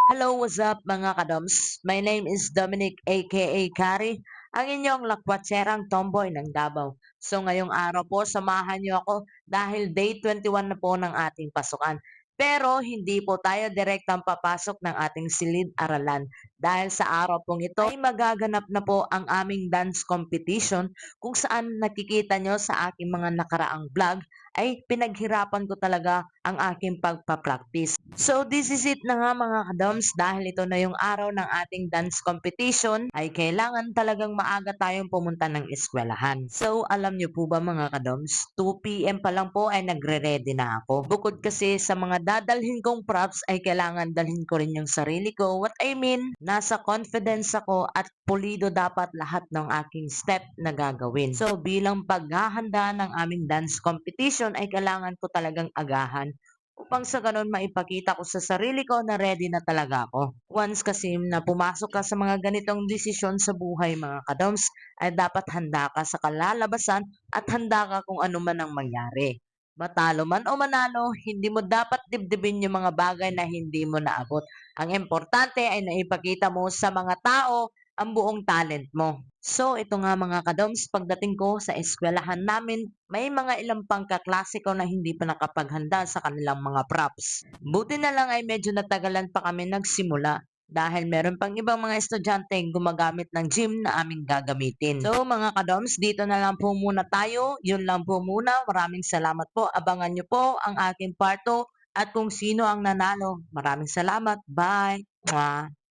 Hello, what's up mga kadoms? My name is Dominic aka Kari, ang inyong lakwatserang tomboy ng Davao. So ngayong araw po, samahan niyo ako dahil day 21 na po ng ating pasukan. Pero hindi po tayo direktang papasok ng ating silid-aralan dahil sa araw pong ito ay magaganap na po ang aming dance competition kung saan nakikita nyo sa aking mga nakaraang vlog ay pinaghirapan ko talaga ang aking pagpa-practice. So this is it na nga mga kadoms, dahil ito na yung araw ng ating dance competition ay kailangan talagang maaga tayong pumunta ng eskwelahan. So alam nyo po ba mga kadoms, 2 PM pa lang po ay nagre-ready na ako. Bukod kasi sa mga dadalhin kong props ay kailangan dalhin ko rin yung sarili ko. What I mean, nasa confidence ako at pulido dapat lahat ng aking step na gagawin. So bilang paghahanda ng aming dance competition ay kailangan ko talagang agahan upang sa gano'n maipakita ko sa sarili ko na ready na talaga ako. Once kasi na pumasok ka sa mga ganitong desisyon sa buhay mga kadoms, ay dapat handa ka sa kalalabasan at handa ka kung ano man ang mangyari. Matalo man o manalo, hindi mo dapat dibdibin yung mga bagay na hindi mo naabot. Ang importante ay naipakita mo sa mga tao ang buong talent mo. So, ito nga mga kadoms, pagdating ko sa eskwelahan namin, may mga ilang pang kaklase ko na hindi pa nakapaghanda sa kanilang mga props. Buti na lang ay medyo natagalan pa kami nagsimula dahil meron pang ibang mga estudyante gumagamit ng gym na aming gagamitin. So mga kadoms, dito na lang po muna tayo. Yun lang po muna. Maraming salamat po. Abangan nyo po ang aking part 2 at kung sino ang nanalo. Maraming salamat. Bye! Mwah!